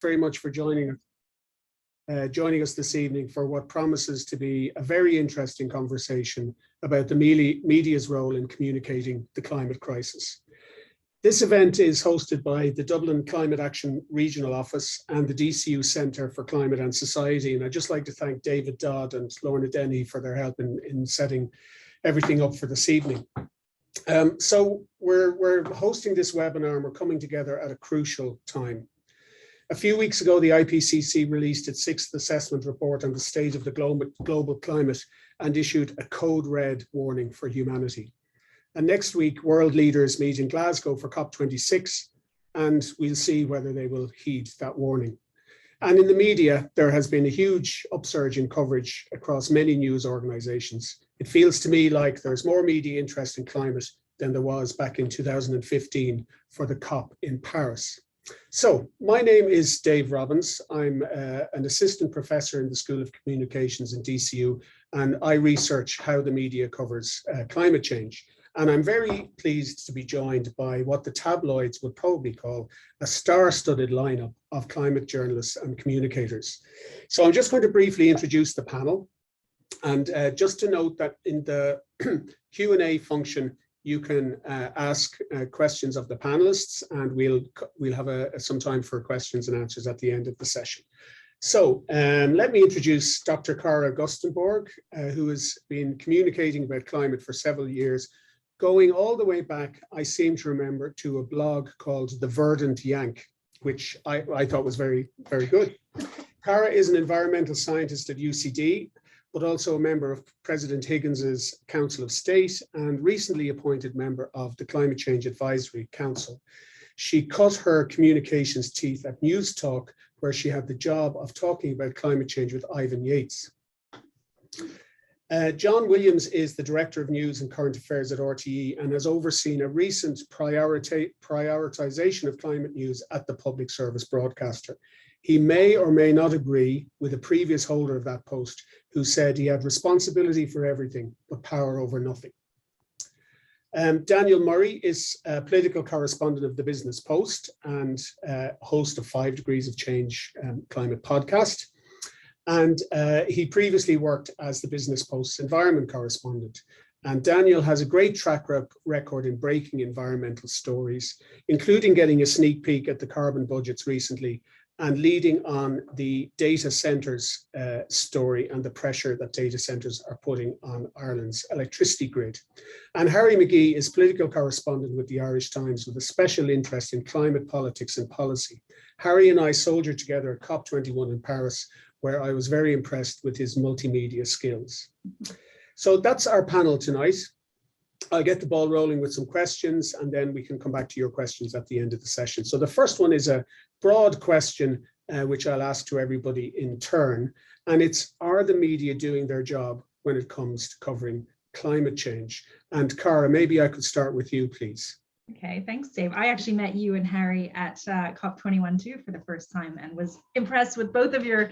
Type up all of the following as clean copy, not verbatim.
very much for joining us this evening for what promises to be a very interesting conversation about the media's role in communicating the climate crisis. This event is hosted by the Dublin Climate Action Regional Office and the DCU Centre for Climate and Society. And I'd just like to thank David Dodd and Lorna Denny for their help in setting everything up for this evening. So we're hosting this webinar and we're coming together at a crucial time. A few weeks ago, the IPCC released its 6th assessment report on the state of the global climate and issued a code red warning for humanity. And next week, world leaders meet in Glasgow for COP26, and we'll see whether they will heed that warning. And in the media, there has been a huge upsurge in coverage across many news organizations. It feels to me like there's more media interest in climate than there was back in 2015 for the COP in Paris. So my name is Dave Robbins. I'm an assistant professor in the School of Communications in DCU, and I research how the media covers climate change. And I'm very pleased to be joined by what the tabloids would probably call a star-studded lineup of climate journalists and communicators. So I'm just going to briefly introduce the panel. And just to note that in the Q&A function, you can ask questions of the panelists, and we'll have some time for questions and answers at the end of the session. So let me introduce Dr. Cara Augustenborg, who has been communicating about climate for several years, going all the way back, I seem to remember, to a blog called The Verdant Yank, which I thought was very, very good. Cara is an environmental scientist at UCD, but also a member of President Higgins's Council of State and recently appointed member of the Climate Change Advisory Council. She cut her communications teeth at Newstalk, where she had the job of talking about climate change with Ivan Yates. John Williams is the Director of News and Current Affairs at RTE and has overseen a recent prioritization of climate news at the public service broadcaster. He may or may not agree with a previous holder of that post who said he had responsibility for everything but power over nothing. Daniel Murray is a political correspondent of the Business Post and host of 5 Degrees of Change climate podcast. And he previously worked as the Business Post's environment correspondent. And Daniel has a great track record in breaking environmental stories, including getting a sneak peek at the carbon budgets recently and leading on the data centres story and the pressure that data centres are putting on Ireland's electricity grid. And Harry McGee is political correspondent with the Irish Times with a special interest in climate politics and policy. Harry and I soldiered together at COP21 in Paris, where I was very impressed with his multimedia skills. So that's our panel tonight. I'll get the ball rolling with some questions, and then we can come back to your questions at the end of the session. So the first one is a broad question, which I'll ask to everybody in turn. And it's, are the media doing their job when it comes to covering climate change? And Cara, maybe I could start with you, please. Okay, thanks, Dave. I actually met you and Harry at COP21 too for the first time and was impressed with both of your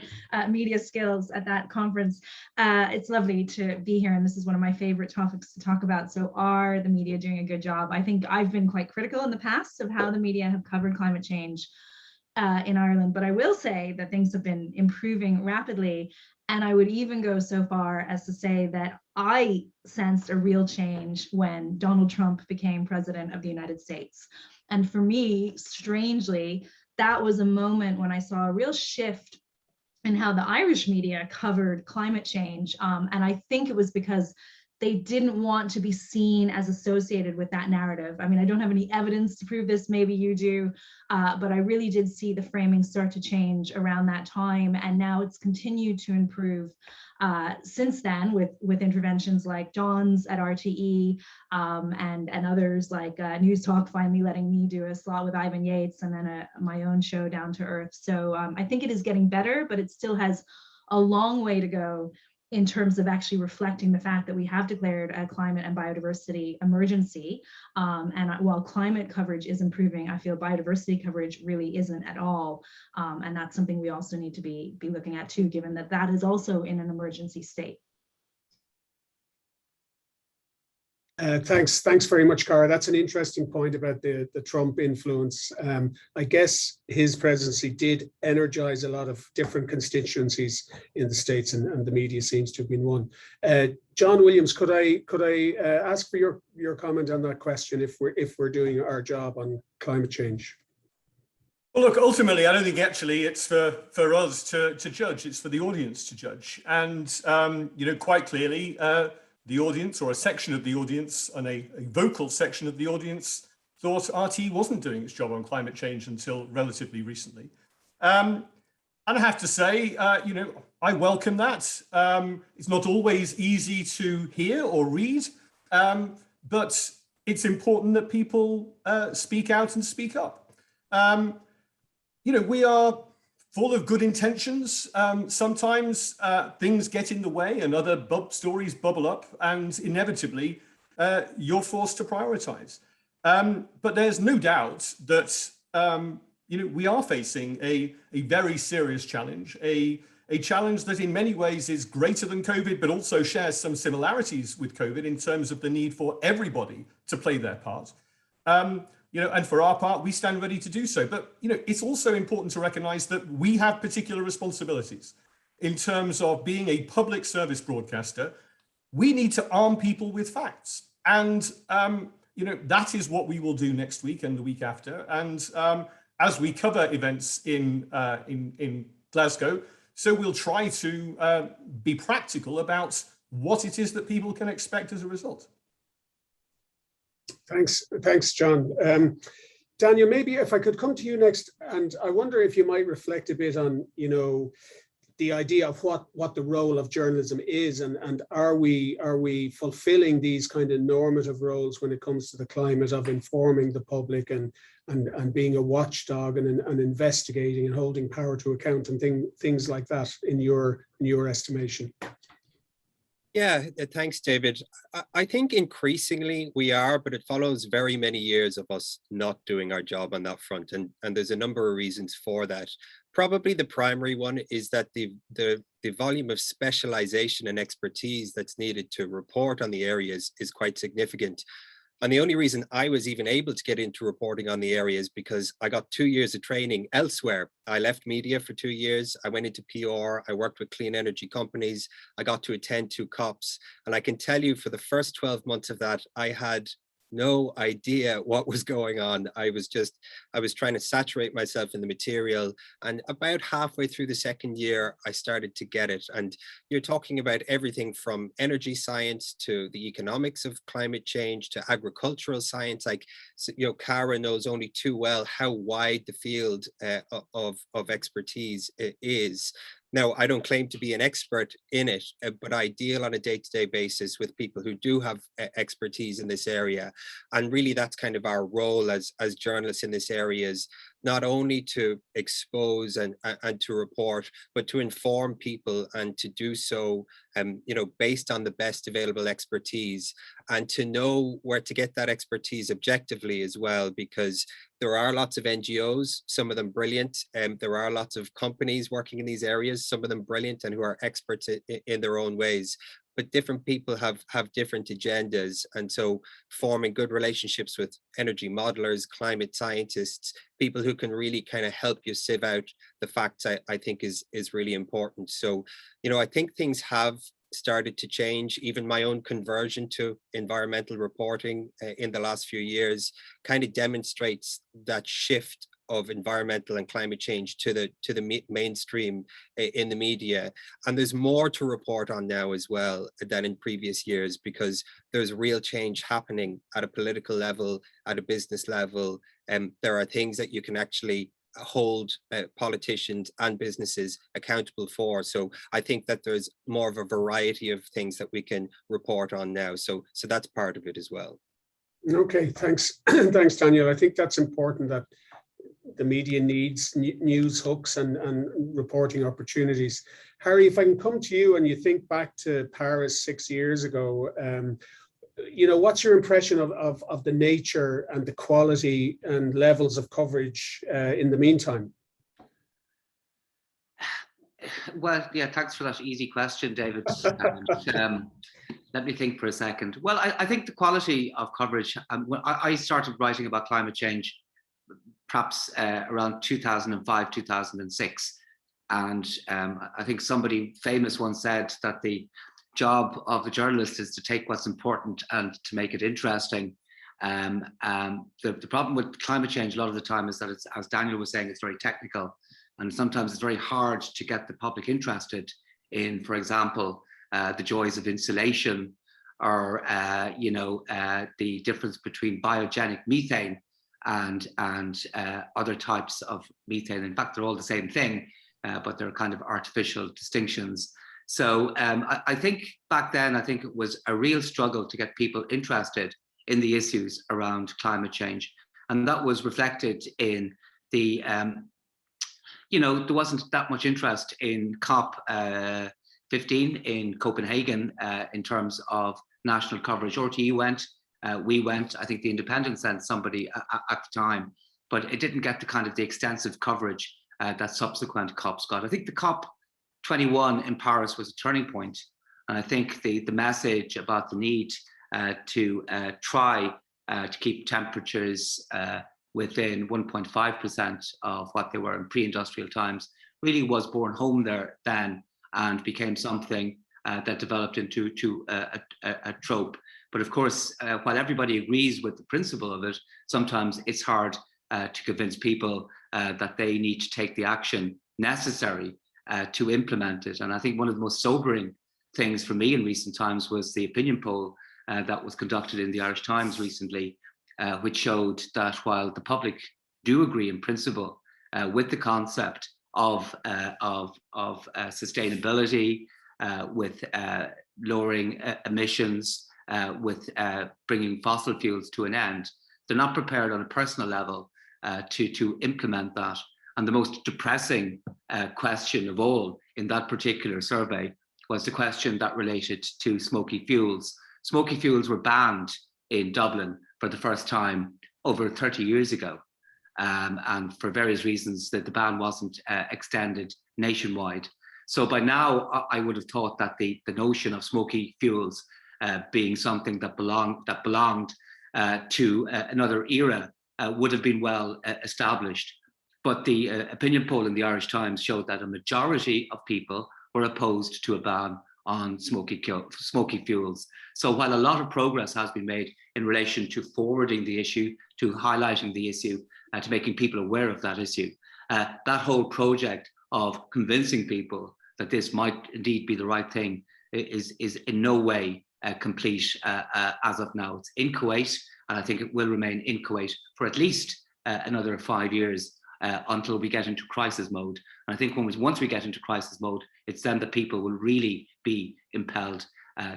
media skills at that conference. It's lovely to be here, and this is one of my favorite topics to talk about. So are the media doing a good job? I think I've been quite critical in the past of how the media have covered climate change in Ireland, but I will say that things have been improving rapidly. And I would even go so far as to say that I sensed a real change when Donald Trump became president of the United States. And for me, strangely, that was a moment when I saw a real shift in how the Irish media covered climate change. And I think it was because they didn't want to be seen as associated with that narrative. I mean, I don't have any evidence to prove this, maybe you do, but I really did see the framing start to change around that time. And now it's continued to improve since then with interventions like John's at RTE and others like Newstalk finally letting me do a slot with Ivan Yates and then my own show Down to Earth. So I think it is getting better, but it still has a long way to go in terms of actually reflecting the fact that we have declared a climate and biodiversity emergency. And while climate coverage is improving, I feel biodiversity coverage really isn't at all. And that's something we also need to be looking at too, given that that is also in an emergency state. Thanks very much, Cara. That's an interesting point about the Trump influence. I guess his presidency did energize a lot of different constituencies in the States, and the media seems to have been one. John Williams, could I ask for your comment on that question if we're doing our job on climate change? Well, look, ultimately, I don't think actually it's for us to judge. It's for the audience to judge. And, quite clearly, the audience, or a section of the audience, and a vocal section of the audience, thought RT wasn't doing its job on climate change until relatively recently. And I have to say, I welcome that. It's not always easy to hear or read, but it's important that people speak out and speak up. We are full of good intentions. Sometimes things get in the way and other stories bubble up, and inevitably you're forced to prioritize. But there's no doubt that we are facing a very serious challenge, a challenge that in many ways is greater than COVID, but also shares some similarities with COVID in terms of the need for everybody to play their part. And for our part, we stand ready to do so. But, it's also important to recognize that we have particular responsibilities in terms of being a public service broadcaster. We need to arm people with facts. And, that is what we will do next week and the week after. And as we cover events in Glasgow, so we'll try to be practical about what it is that people can expect as a result. Thanks, John. Daniel, maybe if I could come to you next, and I wonder if you might reflect a bit on, the idea of what the role of journalism is, and are we fulfilling these kind of normative roles when it comes to the climate of informing the public and being a watchdog and investigating and holding power to account and things like that in your estimation? Yeah, thanks, David. I think increasingly we are, but it follows very many years of us not doing our job on that front. And there's a number of reasons for that. Probably the primary one is that the volume of specialization and expertise that's needed to report on the areas is quite significant. And the only reason I was even able to get into reporting on the area is because I got 2 years of training elsewhere. I left media for 2 years. I went into PR. I worked with clean energy companies. I got to attend 2 COPs. And I can tell you for the first 12 months of that, I had no idea what was going on. I was trying to saturate myself in the material. And about halfway through the second year, I started to get it. And you're talking about everything from energy science to the economics of climate change to agricultural science. Like, Cara knows only too well how wide the field of expertise is. Now, I don't claim to be an expert in it, but I deal on a day-to-day basis with people who do have expertise in this area. And really, that's kind of our role as journalists in this area, is not only to expose and to report, but to inform people, and to do so based on the best available expertise, and to know where to get that expertise objectively as well, because there are lots of NGOs, some of them brilliant, and there are lots of companies working in these areas, some of them brilliant and who are experts in their own ways. But different people have different agendas. And so forming good relationships with energy modelers, climate scientists, people who can really kind of help you sieve out the facts, I think is really important. So, I think things have started to change. Even my own conversion to environmental reporting in the last few years kind of demonstrates that shift of environmental and climate change to the mainstream in the media. And there's more to report on now as well than in previous years, because there's real change happening at a political level, at a business level. And there are things that you can actually hold politicians and businesses accountable for. So I think that there's more of a variety of things that we can report on now. So that's part of it as well. Okay, thanks. Thanks, Daniel. I think that's important, that the media needs news hooks and reporting opportunities. Harry, if I can come to you, and you think back to Paris 6 years ago, what's your impression of the nature and the quality and levels of coverage in the meantime? Well, yeah, thanks for that easy question, David. Let me think for a second. Well, I think the quality of coverage, when I started writing about climate change perhaps around 2005, 2006. And I think somebody famous once said that the job of a journalist is to take what's important and to make it interesting. The problem with climate change a lot of the time is that it's, as Daniel was saying, it's very technical. And sometimes it's very hard to get the public interested in, for example, the joys of insulation, or the difference between biogenic methane and other types of methane. In fact, they're all the same thing, but they're kind of artificial distinctions. So I think back then, I think it was a real struggle to get people interested in the issues around climate change, and that was reflected in the there wasn't that much interest in COP 15 in Copenhagen in terms of national coverage. RTE went, we went, I think The Independent sent somebody at the time, but it didn't get the kind of the extensive coverage that subsequent COPs got. I think the COP 21 in Paris was a turning point, and I think the message about the need to try to keep temperatures within 1.5% of what they were in pre-industrial times really was borne home there then, and became something that developed into a trope. But of course, while everybody agrees with the principle of it, sometimes it's hard to convince people that they need to take the action necessary to implement it. And I think one of the most sobering things for me in recent times was the opinion poll that was conducted in the Irish Times recently, which showed that while the public do agree in principle with the concept of sustainability, with lowering emissions, with bringing fossil fuels to an end, they're not prepared on a personal level to implement that. And the most depressing question of all in that particular survey was the question that related to smoky fuels. Smoky fuels were banned in Dublin for the first time over 30 years ago. And for various reasons that the ban wasn't extended nationwide. So by now, I would have thought that the notion of smoky fuels being something that belonged to another era would have been well established. But the opinion poll in the Irish Times showed that a majority of people were opposed to a ban on smoky fuels. So while a lot of progress has been made in relation to forwarding the issue, to highlighting the issue, to making people aware of that issue, that whole project of convincing people that this might indeed be the right thing is in no way complete as of now. It's in Kuwait, and I think it will remain in Kuwait for at least another 5 years until we get into crisis mode. And I think once we get into crisis mode, it's then that people will really be impelled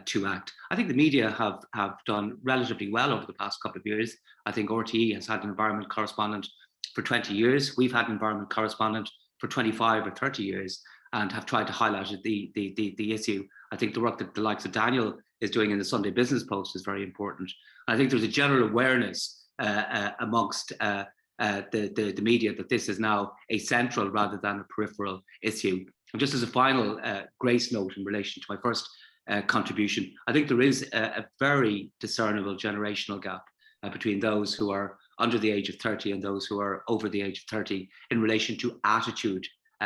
to act. I think the media have done relatively well over the past couple of years. I think RTE has had an environment correspondent for 20 years. We've had an environment correspondent for 25 or 30 years and have tried to highlight the issue. I think the work that the likes of Daniel is doing in the Sunday Business Post is very important. I think there's a general awareness amongst the media that this is now a central rather than a peripheral issue. And just as a final grace note in relation to my first contribution, I think there is a very discernible generational gap between those who are under the age of 30 and those who are over the age of 30 in relation to attitude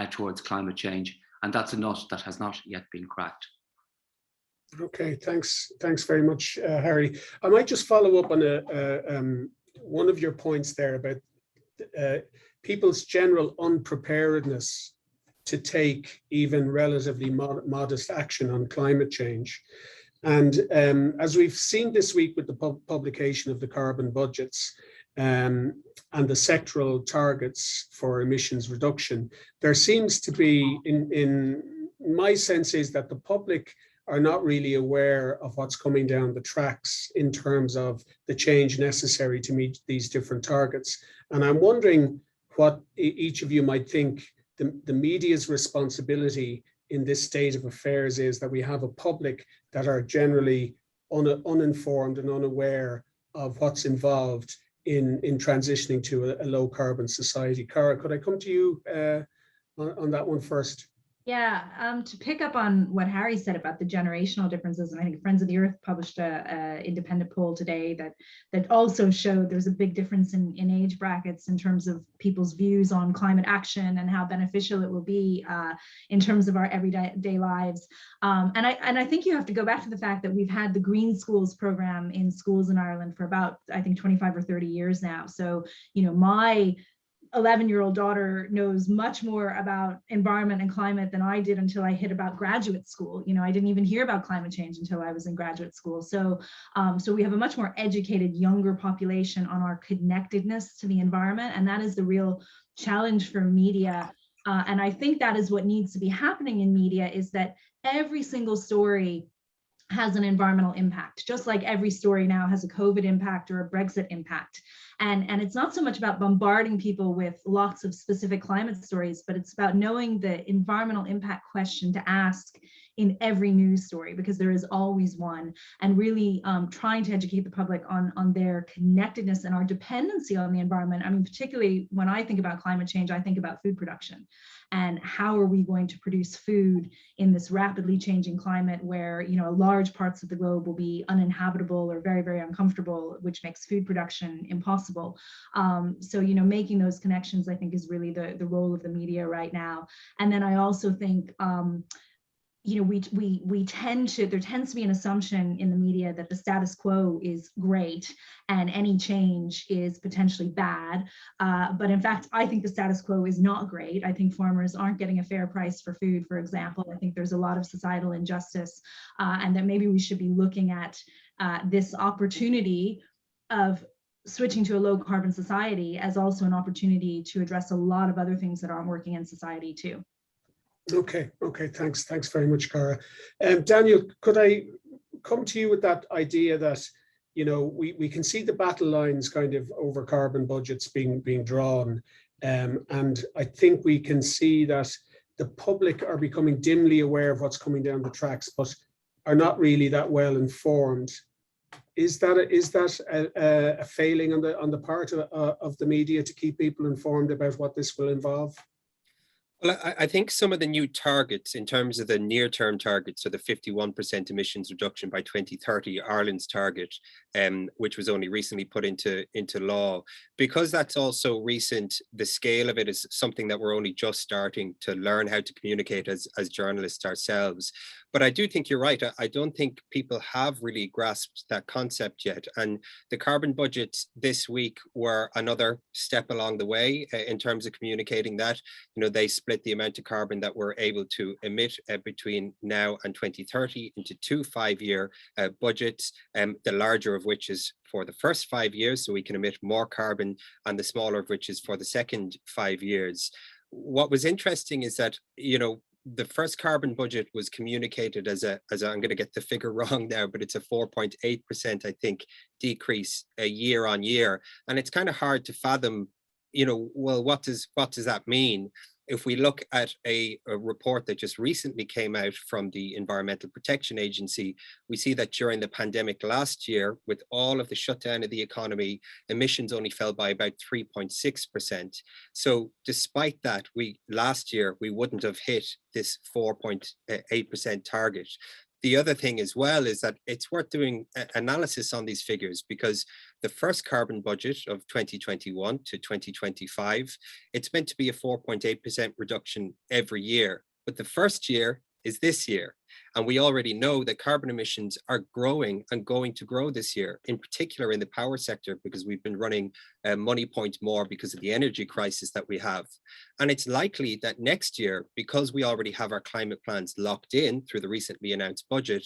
towards climate change. And that's a nut that has not yet been cracked. Okay, thanks very much, Harry. I might just follow up on one of your points there about people's general unpreparedness to take even relatively modest action on climate change. And as we've seen this week with the publication of the carbon budgets and the sectoral targets for emissions reduction, there seems to be, in my sense is that the public are not really aware of what's coming down the tracks in terms of the change necessary to meet these different targets. And I'm wondering what each of you might think the media's responsibility in this state of affairs is, that we have a public that are generally uninformed and unaware of what's involved in transitioning to a low carbon society. Cara, could I come to you on that one first? Yeah, to pick up on what Harry said about the generational differences, and I think Friends of the Earth published a independent poll today that also showed there's a big difference in age brackets in terms of people's views on climate action and how beneficial it will be in terms of our everyday lives. And I think you have to go back to the fact that we've had the Green Schools program in schools in Ireland for about, I think, 25 or 30 years now. So, you know, my 11-year-old daughter knows much more about environment and climate than I did until I hit about graduate school. You know, I didn't even hear about climate change until I was in graduate school. So, so we have a much more educated, younger population on our connectedness to the environment, and that is the real challenge for media. And I think that is what needs to be happening in media, is that every single story has an environmental impact, just like every story now has a COVID impact or a Brexit impact. And it's not so much about bombarding people with lots of specific climate stories, but it's about knowing the environmental impact question to ask in every news story, because there is always one, and really trying to educate the public on their connectedness and our dependency on the environment. I mean, particularly when I think about climate change, I think about food production. And how are we going to produce food in this rapidly changing climate where, you know, large parts of the globe will be uninhabitable or very, very uncomfortable, which makes food production impossible. So, you know, making those connections, I think, is really the role of the media right now. And then I also think, you know, we tend to, there tends to be an assumption in the media that the status quo is great and any change is potentially bad. But in fact, I think the status quo is not great. I think farmers aren't getting a fair price for food, for example. I think there's a lot of societal injustice, and that maybe we should be looking at this opportunity of switching to a low carbon society as also an opportunity to address a lot of other things that aren't working in society too. Okay, thanks very much, Cara. Daniel, could I come to you with that idea that, you know, we can see the battle lines kind of over carbon budgets being drawn, and I think we can see that the public are becoming dimly aware of what's coming down the tracks, but are not really that well informed. Is that a failing on the part of the media to keep people informed about what this will involve? Well, I think some of the new targets in terms of the near-term targets, so the 51% emissions reduction by 2030, Ireland's target, which was only recently put into law, because that's also recent, the scale of it is something that we're only just starting to learn how to communicate as journalists ourselves. But I do think you're right. I don't think people have really grasped that concept yet. And the carbon budgets this week were another step along the way in terms of communicating that. You know, they split the amount of carbon that we're able to emit between now and 2030 into two 5-year budgets, the larger of which is for the first 5 years, so we can emit more carbon, and the smaller of which is for the second 5 years. What was interesting is that, you know, the first carbon budget was communicated as a I'm going to get the figure wrong now, but it's a 4.8%, I think, decrease year on year. And it's kind of hard to fathom, you know, well, what does that mean? If we look at a report that just recently came out from the Environmental Protection Agency, we see that during the pandemic last year, with all of the shutdown of the economy, emissions only fell by about 3.6%. So despite that, last year, we wouldn't have hit this 4.8% target. The other thing as well is that it's worth doing analysis on these figures, because the first carbon budget of 2021 to 2025, it's meant to be a 4.8% reduction every year. But the first year is this year. And we already know that carbon emissions are growing and going to grow this year, in particular in the power sector, because we've been running Money Point more because of the energy crisis that we have. And it's likely that next year, because we already have our climate plans locked in through the recently announced budget,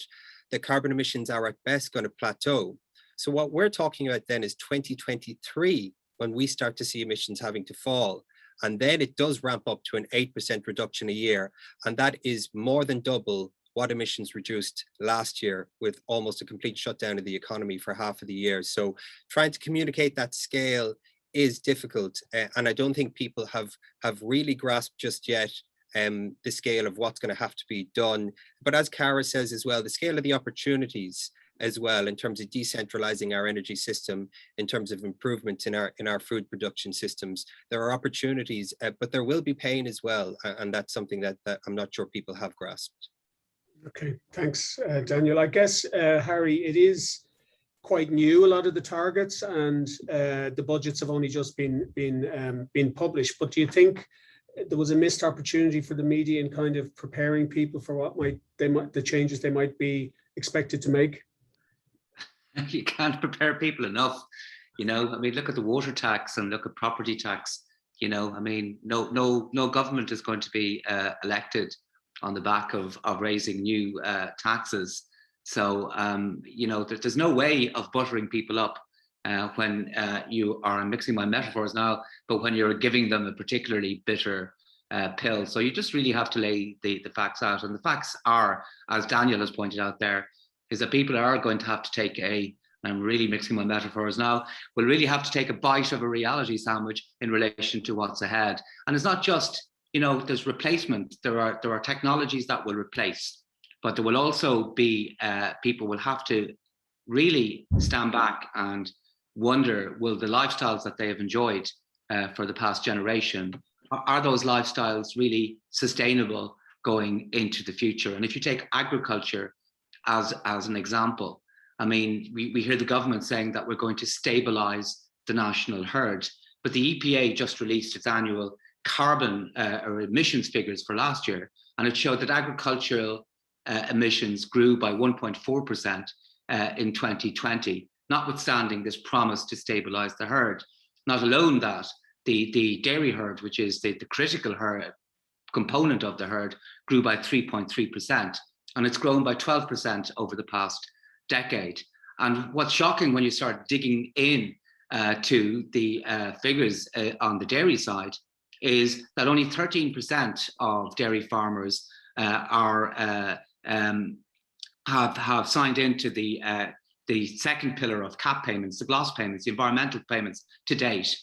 the carbon emissions are at best going to plateau. So what we're talking about then is 2023, when we start to see emissions having to fall. And then it does ramp up to an 8% reduction a year. And that is more than double what emissions reduced last year, with almost a complete shutdown of the economy for half of the year. So trying to communicate that scale is difficult. And I don't think people have really grasped just yet the scale of what's going to have to be done. But as Cara says as well, the scale of the opportunities. as well, in terms of decentralizing our energy system, in terms of improvements in our food production systems. There are opportunities, but there will be pain as well, and that's something that I'm not sure people have grasped. Okay, thanks, Daniel. I guess, Harry, it is quite new, a lot of the targets, and the budgets have only just been published. But do you think there was a missed opportunity for the media in kind of preparing people for what the changes they might be expected to make? You can't prepare people enough. I mean, look at the water tax and look at property tax. I mean, no government is going to be elected on the back of raising new taxes. So, there's no way of buttering people up when you are, I'm mixing my metaphors now, but when you're giving them a particularly bitter pill. So you just really have to lay the facts out. And the facts are, as Daniel has pointed out there, is that people are going to have to take I'm really mixing my metaphors now, will really have to take a bite of a reality sandwich in relation to what's ahead. And it's not just, there's replacement. There are technologies that will replace. But there will also be, people will have to really stand back and wonder, will the lifestyles that they have enjoyed for the past generation, are those lifestyles really sustainable going into the future? And if you take agriculture as an example, I mean, we hear the government saying that we're going to stabilize the national herd, but the EPA just released its annual carbon or emissions figures for last year, and it showed that agricultural emissions grew by 1.4% in 2020, notwithstanding this promise to stabilize the herd. Not alone that, the dairy herd, which is the critical herd component of the herd, grew by 3.3%, and it's grown by 12% over the past decade. And what's shocking when you start digging in to the figures on the dairy side is that only 13% of dairy farmers have signed into the second pillar of CAP payments, the GLOS payments, the environmental payments to date.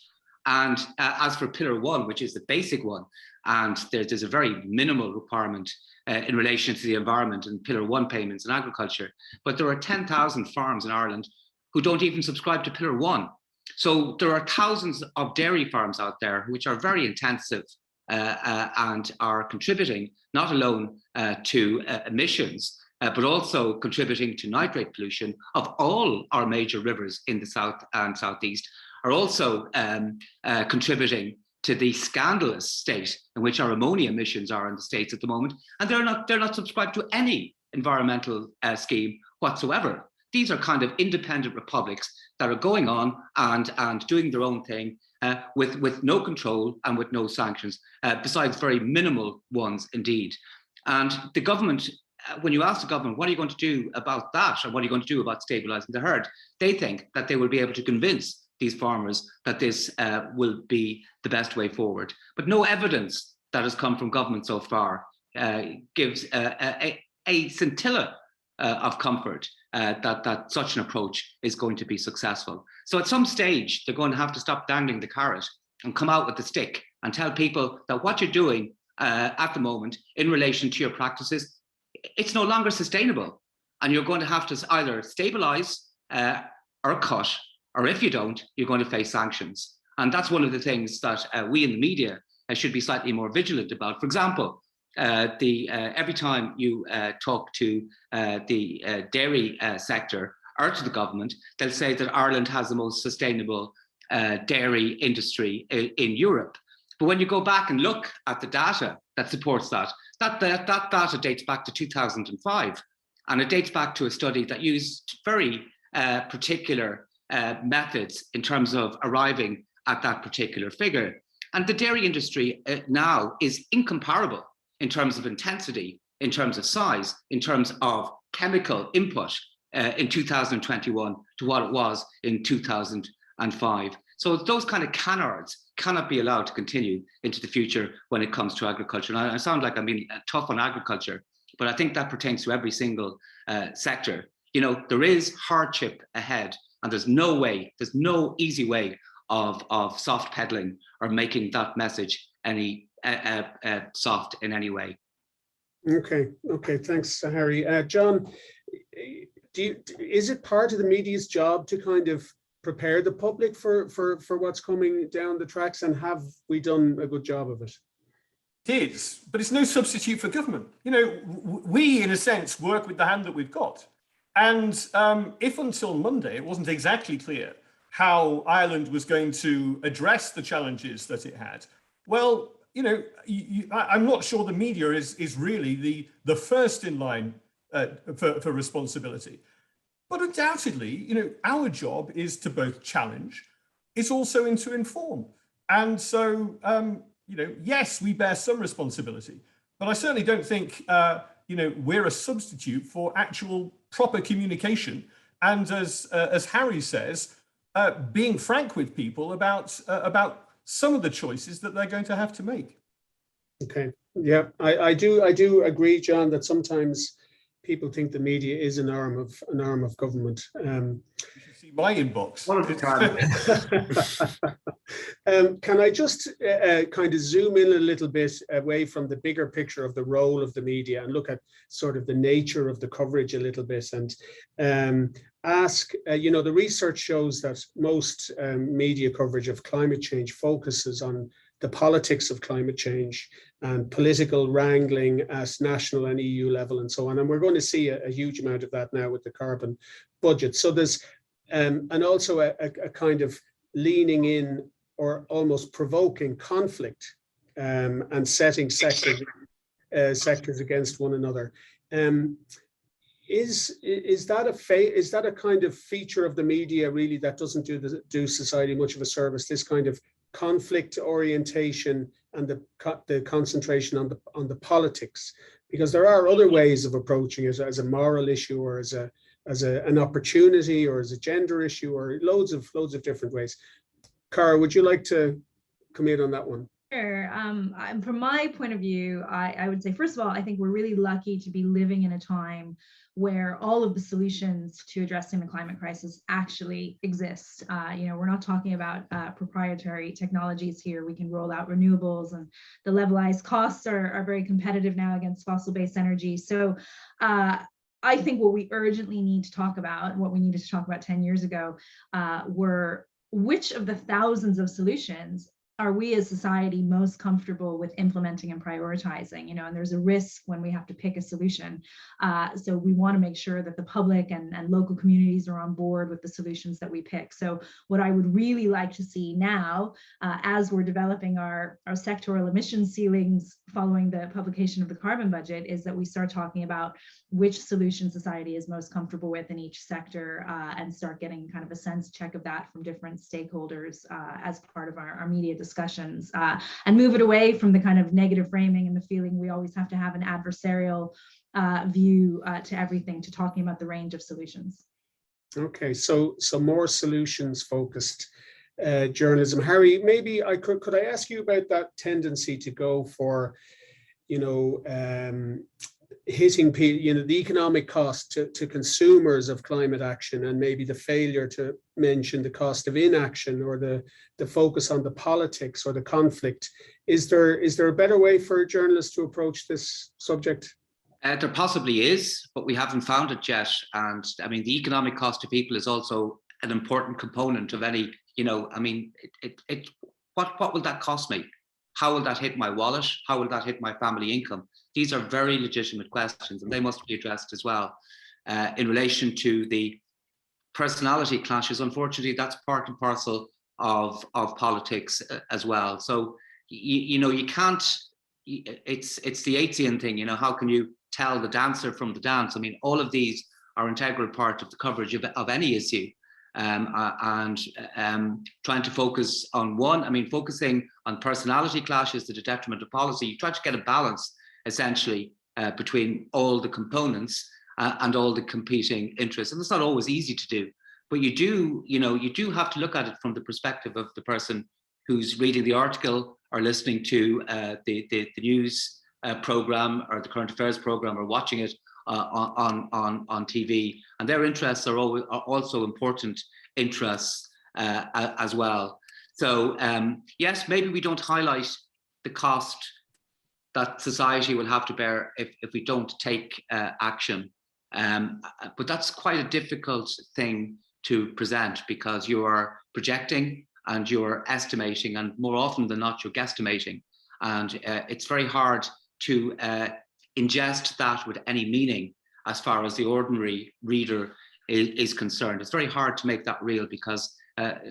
And as for pillar one, which is the basic one, and there's a very minimal requirement in relation to the environment and pillar one payments in agriculture, but there are 10,000 farms in Ireland who don't even subscribe to pillar one. So there are thousands of dairy farms out there which are very intensive and are contributing not alone to emissions, but also contributing to nitrate pollution of all our major rivers in the south and southeast, are also contributing to the scandalous state in which our ammonia emissions are in the States at the moment. And they're not subscribed to any environmental scheme whatsoever. These are kind of independent republics that are going on and doing their own thing with no control and with no sanctions, besides very minimal ones indeed. And the government, when you ask the government, what are you going to do about that? Or what are you going to do about stabilizing the herd? They think that they will be able to convince these farmers that this will be the best way forward. But no evidence that has come from government so far gives a scintilla of comfort that such an approach is going to be successful. So at some stage, they're going to have to stop dangling the carrot and come out with the stick and tell people that what you're doing at the moment in relation to your practices, it's no longer sustainable. And you're going to have to either stabilize or cut, or if you don't, you're going to face sanctions. And that's one of the things that we in the media should be slightly more vigilant about. For example, every time you talk to the dairy sector or to the government, they'll say that Ireland has the most sustainable dairy industry in Europe. But when you go back and look at the data that supports that data dates back to 2005. And it dates back to a study that used very particular methods in terms of arriving at that particular figure. And the dairy industry now is incomparable in terms of intensity, in terms of size, in terms of chemical input in 2021 to what it was in 2005. So those kind of canards cannot be allowed to continue into the future when it comes to agriculture. And I sound like I'm being tough on agriculture, but I think that pertains to every single sector. You know, there is hardship ahead, and there's no easy way of soft peddling or making that message any soft in any way. Okay, thanks, Harry. John, is it part of the media's job to kind of prepare the public for what's coming down the tracks, and have we done a good job of it? It is, but it's no substitute for government. You know, we, in a sense, work with the hand that we've got. And if until Monday it wasn't exactly clear how Ireland was going to address the challenges that it had, well, you know, I'm not sure the media is really the first in line for responsibility. But undoubtedly, you know, our job is to both challenge, it's also to inform. And so, you know, yes, we bear some responsibility, but I certainly don't think, you know, we're a substitute for actual proper communication. And as Harry says, being frank with people about some of the choices that they're going to have to make. Okay, yeah, I do agree, John, that sometimes people think the media is an arm of government. You should see my inbox. One of the time. Can I just kind of zoom in a little bit away from the bigger picture of the role of the media and look at sort of the nature of the coverage a little bit, and ask, you know, the research shows that most media coverage of climate change focuses on the politics of climate change and political wrangling at national and EU level and so on. And we're going to see a huge amount of that now with the carbon budget. So there's, and also a kind of leaning in or almost provoking conflict and setting sectors against one another. Is that a kind of feature of the media really that doesn't do society much of a service? This kind of conflict orientation and the concentration on the politics, because there are other ways of approaching it as a moral issue, or as an opportunity, or as a gender issue, or loads of different ways. Cara, would you like to come in on that one? Sure. From my point of view, I would say, first of all, I think we're really lucky to be living in a time where all of the solutions to addressing the climate crisis actually exist. You know, we're not talking about proprietary technologies here. We can roll out renewables, and the levelized costs are very competitive now against fossil-based energy. So I think what we urgently need to talk about, what we needed to talk about 10 years ago, were which of the thousands of solutions are we as society most comfortable with implementing and prioritizing, you know, and there's a risk when we have to pick a solution. So we want to make sure that the public and local communities are on board with the solutions that we pick. So what I would really like to see now, as we're developing our sectoral emission ceilings following the publication of the carbon budget, is that we start talking about which solution society is most comfortable with in each sector, and start getting kind of a sense check of that from different stakeholders as part of our media discussions, and move it away from the kind of negative framing and the feeling we always have to have an adversarial view to everything, to talking about the range of solutions. Okay, so more solutions focused journalism. Harry, maybe could I ask you about that tendency to go for, you know, hitting, you know, the economic cost to consumers of climate action, and maybe the failure to mention the cost of inaction, or the focus on the politics or the conflict. Is there a better way for journalists to approach this subject? There possibly is, but we haven't found it yet. And I mean, the economic cost to people is also an important component of any, you know, I mean, what will that cost me? How will that hit my wallet? How will that hit my family income? These are very legitimate questions, and they must be addressed as well. In relation to the personality clashes, unfortunately, that's part and parcel of politics as well. So, you know, you can't, it's the Aitsian thing, you know, how can you tell the dancer from the dance? I mean, all of these are integral part of the coverage of any issue. And trying to focus on one, I mean, focusing on personality clashes to the detriment of policy, you try to get a balance essentially between all the components and all the competing interests. And it's not always easy to do, but you do have to look at it from the perspective of the person who's reading the article or listening to the news program or the current affairs program, or watching it on TV, and their interests are also important interests as well. So yes, maybe we don't highlight the cost that society will have to bear if we don't take action. But that's quite a difficult thing to present, because you are projecting and you're estimating, and more often than not, you're guesstimating. And it's very hard to ingest that with any meaning as far as the ordinary reader is concerned. It's very hard to make that real, because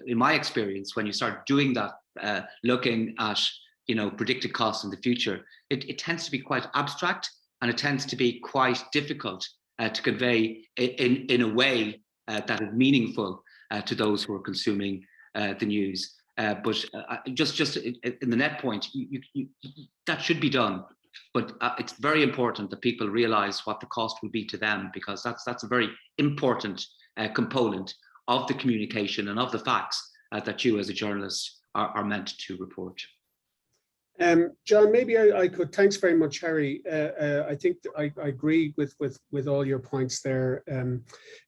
in my experience, when you start doing that, looking at predicted costs in the future, it tends to be quite abstract, and it tends to be quite difficult to convey in a way that is meaningful to those who are consuming the news. But just in the net point, that should be done. But it's very important that people realize what the cost will be to them, because that's a very important component of the communication and of the facts that you as a journalist are meant to report. John, maybe I could, thanks very much, Harry. I think I agree with all your points there.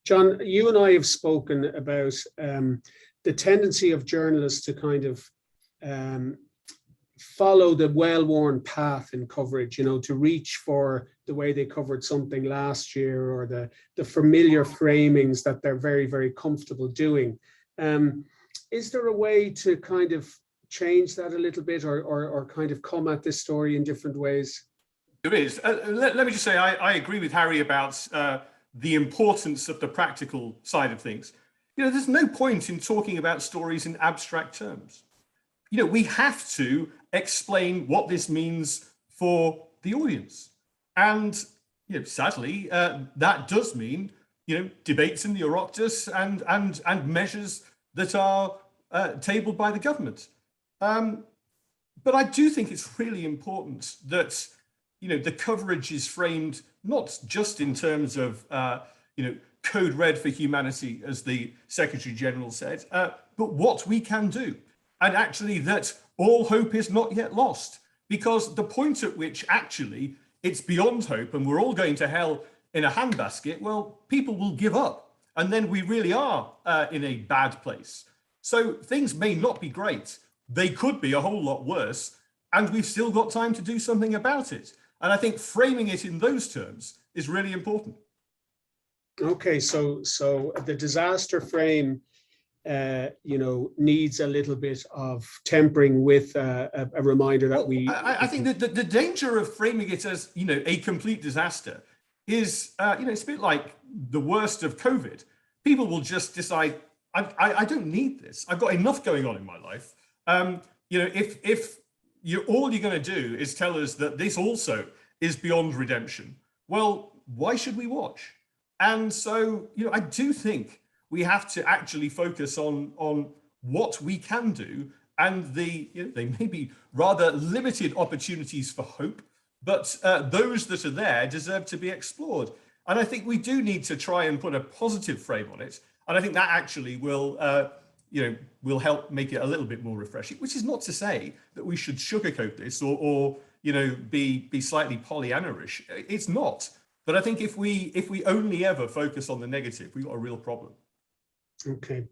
John, you and I have spoken about the tendency of journalists to kind of follow the well-worn path in coverage, to reach for the way they covered something last year, or the familiar framings that they're very, very comfortable doing. Is there a way to kind of change that a little bit, or kind of come at this story in different ways? There is. Let me just say, I agree with Harry about the importance of the practical side of things. There's no point in talking about stories in abstract terms. We have to explain what this means for the audience. And, sadly, that does mean, debates in the Oireachtas and measures that are tabled by the government. But I do think it's really important that, the coverage is framed not just in terms of, code red for humanity, as the Secretary General said, but what we can do. And actually that all hope is not yet lost, because the point at which actually it's beyond hope and we're all going to hell in a handbasket, well, people will give up. And then we really are in a bad place. So things may not be great. They could be a whole lot worse, and we've still got time to do something about it. And I think framing it in those terms is really important. Okay, so the disaster frame, needs a little bit of tempering with a reminder that I think that the danger of framing it as, a complete disaster is, it's a bit like the worst of COVID. People will just decide, I don't need this. I've got enough going on in my life. If all you're going to do is tell us that this also is beyond redemption, well, why should we watch? And so, I do think we have to actually focus on what we can do, and they may be rather limited opportunities for hope, but those that are there deserve to be explored. And I think we do need to try and put a positive frame on it. And I think that actually will help make it a little bit more refreshing, which is not to say that we should sugarcoat this or be slightly Pollyanna-ish. It's not. But I think if we only ever focus on the negative, we've got a real problem. Okay.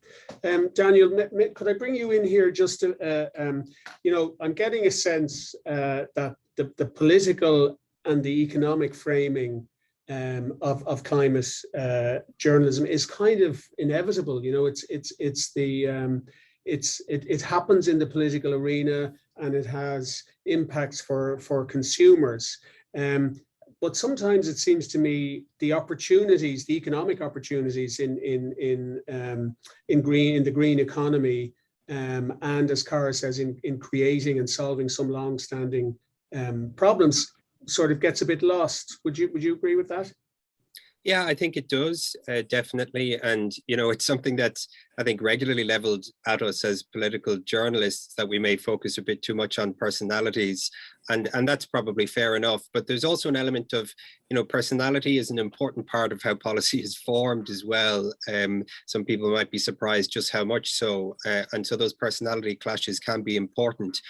Daniel, could I bring you in here just to, I'm getting a sense that the political and the economic framing of climate journalism is kind of inevitable. It happens in the political arena, and it has impacts for consumers. But sometimes it seems to me the opportunities, the economic opportunities in the green economy, and as Cara says, in creating and solving some long-standing problems, sort of gets a bit lost. Would you agree with that? Yeah, I think it does, definitely. And, it's something that's, I think, regularly leveled at us as political journalists, that we may focus a bit too much on personalities. And that's probably fair enough. But there's also an element of, personality is an important part of how policy is formed as well. Some people might be surprised just how much so. And so those personality clashes can be important.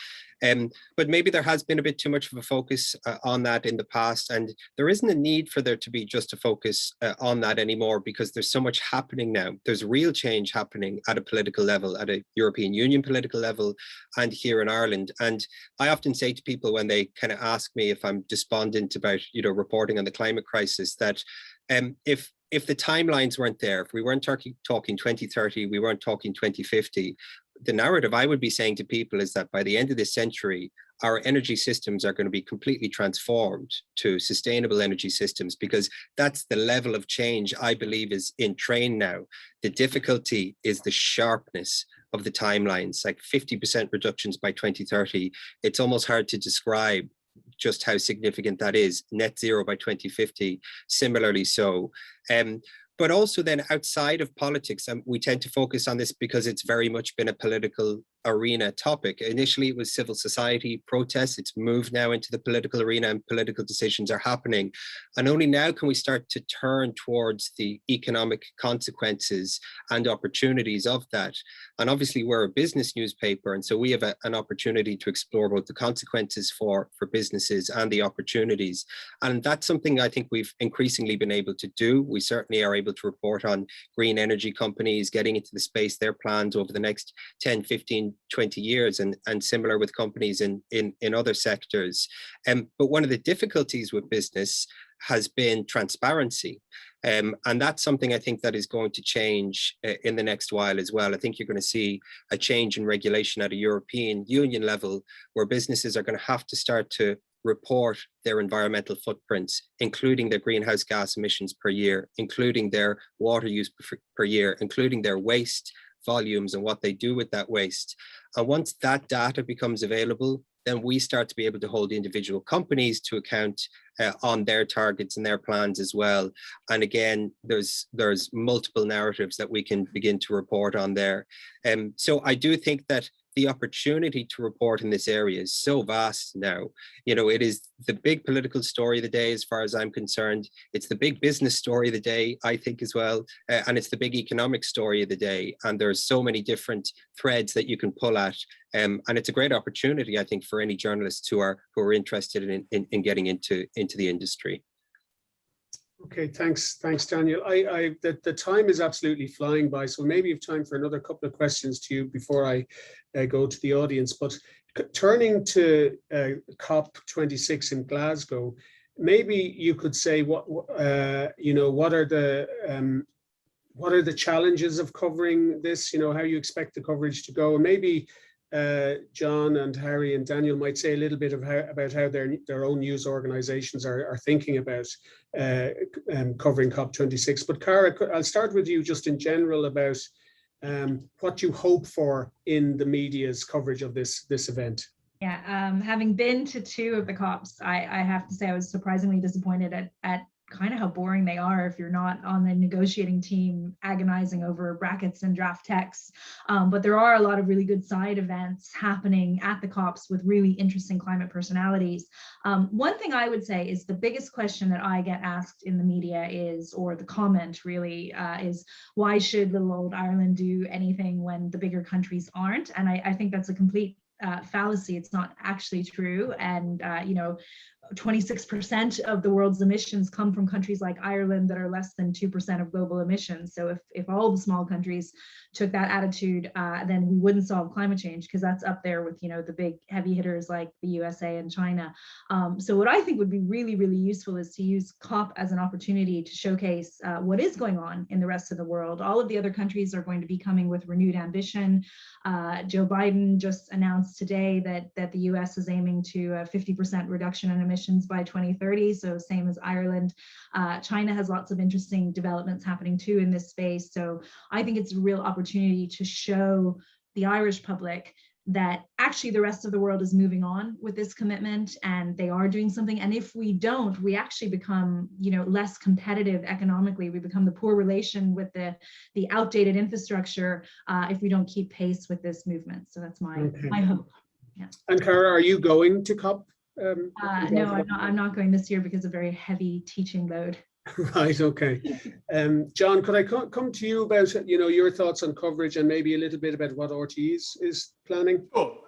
But maybe there has been a bit too much of a focus on that in the past, and there isn't a need for there to be just a focus on that anymore, because there's so much happening now. There's real change happening at a political level, at a European Union political level, and here in Ireland. And I often say to people when they kind of ask me if I'm despondent about, reporting on the climate crisis, that if the timelines weren't there, if we weren't talking 2030, we weren't talking 2050, the narrative I would be saying to people is that by the end of this century, our energy systems are going to be completely transformed to sustainable energy systems, because that's the level of change I believe is in train now. The difficulty is the sharpness of the timelines, like 50% reductions by 2030. It's almost hard to describe just how significant that is. Net zero by 2050, similarly so. But also then outside of politics, we tend to focus on this because it's very much been a political arena topic. Initially, it was civil society protests. It's moved now into the political arena, and political decisions are happening. And only now can we start to turn towards the economic consequences and opportunities of that. And obviously, we're a business newspaper, and so we have an opportunity to explore both the consequences for businesses and the opportunities. And that's something I think we've increasingly been able to do. We certainly are able to report on green energy companies getting into the space, their plans over the next 10, 15, 20 years, and similar with companies in other sectors. But one of the difficulties with business has been transparency. And that's something I think that is going to change in the next while as well. I think you're going to see a change in regulation at a European Union level, where businesses are going to have to start to report their environmental footprints, including their greenhouse gas emissions per year, including their water use per year, including their waste volumes and what they do with that waste. And once that data becomes available, then we start to be able to hold individual companies to account on their targets and their plans as well. And again, there's multiple narratives that we can begin to report on there. So I do think that the opportunity to report in this area is so vast now. It is the big political story of the day, as far as I'm concerned. It's the big business story of the day, I think, as well. And it's the big economic story of the day. And there's so many different threads that you can pull at. And it's a great opportunity, I think, for any journalists who are interested in getting into the industry. Okay, thanks, Daniel. The time is absolutely flying by, so maybe you have time for another couple of questions to you before I go to the audience. But turning to COP26 in Glasgow, maybe you could say what are the challenges of covering this? How you expect the coverage to go, and maybe John and Harry and Daniel might say a little bit about how their own news organizations are thinking about covering COP26. But Cara, I'll start with you just in general about what you hope for in the media's coverage of this event. Yeah, having been to 2 of the COPs, I have to say I was surprisingly disappointed at kind of how boring they are if you're not on the negotiating team agonizing over brackets and draft texts. But there are a lot of really good side events happening at the COPs with really interesting climate personalities. One thing I would say is the biggest question that I get asked in the media is, or the comment really, is why should little old Ireland do anything when the bigger countries aren't? And I think that's a complete fallacy. It's not actually true. And 26% of the world's emissions come from countries like Ireland that are less than 2% of global emissions. So if all the small countries took that attitude, then we wouldn't solve climate change, because that's up there with the big heavy hitters like the USA and China. So what I think would be really, really useful is to use COP as an opportunity to showcase what is going on in the rest of the world. All of the other countries are going to be coming with renewed ambition. Joe Biden just announced today that the US is aiming to a 50% reduction in emissions by 2030, so same as Ireland. China has lots of interesting developments happening too in this space. So I think it's a real opportunity to show the Irish public that actually the rest of the world is moving on with this commitment and they are doing something. And if we don't, we actually become, less competitive economically. We become the poor relation with the outdated infrastructure if we don't keep pace with this movement. So that's my hope. Yeah. And Cara, are you going to COP? No, I'm not going this year because of very heavy teaching load. Right, okay. John, could I come to you about, your thoughts on coverage and maybe a little bit about what RTE is planning? Sure.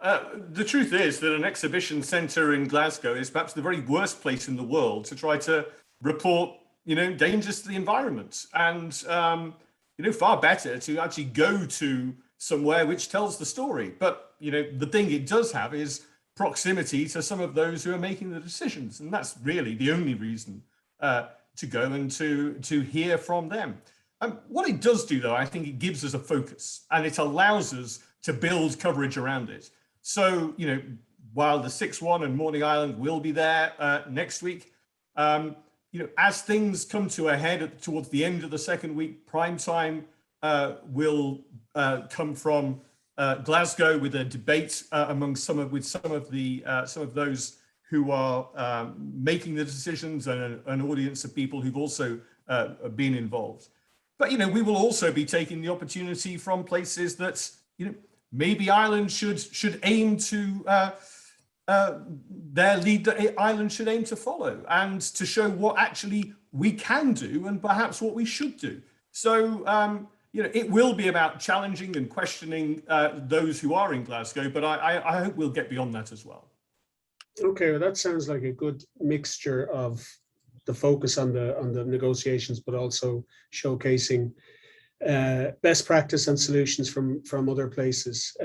The truth is that an exhibition centre in Glasgow is perhaps the very worst place in the world to try to report, dangers to the environment. And, far better to actually go to somewhere which tells the story. But, the thing it does have is proximity to some of those who are making the decisions. And that's really the only reason to go and to hear from them. What it does do, though, I think it gives us a focus and it allows us to build coverage around it. So, while the 6-1 and Morning Island will be there next week, as things come to a head towards the end of the second week, prime time will come from Glasgow with a debate among some of those who are making the decisions and an audience of people who've also been involved. But, we will also be taking the opportunity from places that, maybe Ireland should aim to, their lead that Ireland should aim to follow, and to show what actually we can do and perhaps what we should do. So, it will be about challenging and questioning those who are in Glasgow, but I hope we'll get beyond that as well. Okay, well, that sounds like a good mixture of the focus on the negotiations, but also showcasing best practice and solutions from other places.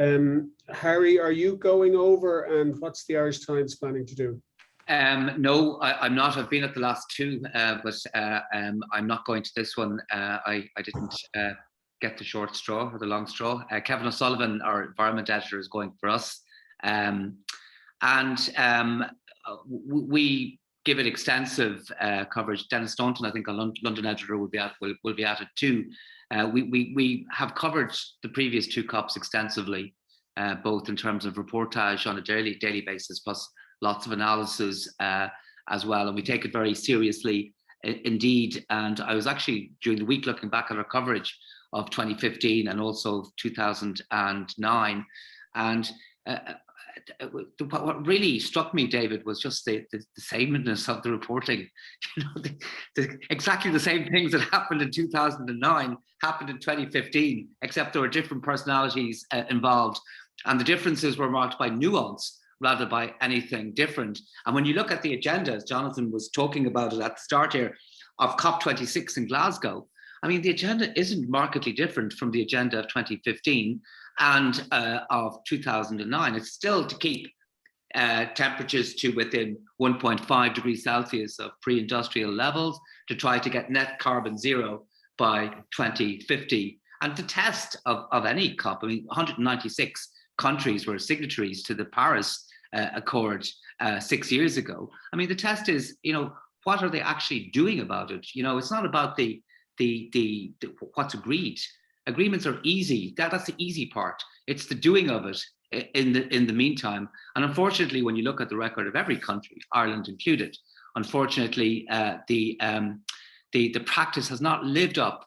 Harry, are you going over, and what's the Irish Times planning to do? No, I'm not. I've been at the last two, but I'm not going to this one. I didn't get the short straw or the long straw. Kevin O'Sullivan, our environment editor, is going for us. We give it extensive coverage. Dennis Staunton, I think, our London editor, will be at it too. We have covered the previous two COPs extensively, both in terms of reportage on a daily basis, plus lots of analysis as well. And we take it very seriously indeed. And I was actually, during the week, looking back at our coverage of 2015 and also 2009. And what really struck me, David, was just the sameness of the reporting. Exactly the same things that happened in 2009 happened in 2015, except there were different personalities involved. And the differences were marked by nuance rather by anything different. And when you look at the agenda, as Jonathan was talking about it at the start here, of COP26 in Glasgow, I mean, the agenda isn't markedly different from the agenda of 2015 and of 2009. It's still to keep temperatures to within 1.5 degrees Celsius of pre-industrial levels, to try to get net carbon zero by 2050. And the test of any COP, I mean, 196 countries were signatories to the Paris Accord 6 years ago. I mean, the test is, what are they actually doing about it? It's not about the what's agreed. Agreements are easy. That's the easy part. It's the doing of it in the meantime. And unfortunately, when you look at the record of every country, Ireland included, unfortunately, the practice has not lived up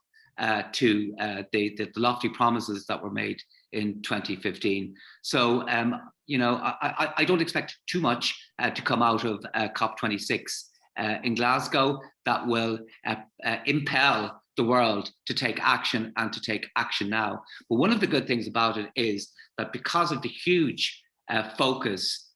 to the lofty promises that were made in 2015. So, I don't expect too much to come out of COP26 in Glasgow that will impel the world to take action and to take action now. But one of the good things about it is that because of the huge focus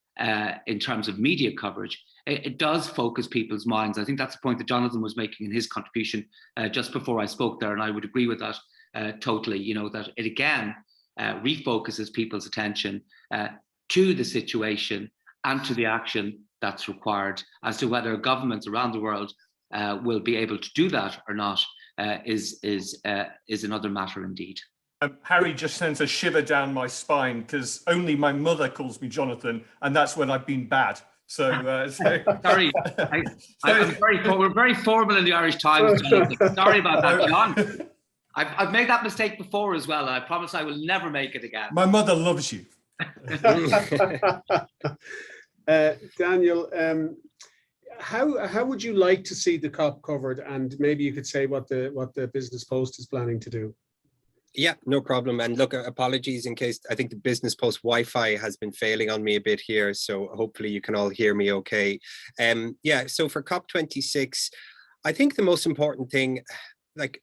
in terms of media coverage, it does focus people's minds. I think that's the point that Jonathan was making in his contribution just before I spoke there, and I would agree with that totally, that it again refocuses people's attention to the situation and to the action that's required. As to whether governments around the world will be able to do that or not is another matter indeed. Harry just sends a shiver down my spine because only my mother calls me Jonathan, and that's when I've been bad. So, sorry, we're very formal in the Irish Times. Sorry about that, John. I've made that mistake before as well. I promise I will never make it again. My mother loves you. Daniel, how would you like to see the COP covered? And maybe you could say what the Business Post is planning to do. Yeah, no problem. And look, apologies in case I think the Business Post Wi-Fi has been failing on me a bit here. So hopefully you can all hear me okay. Yeah, so for COP26, I think the most important thing, like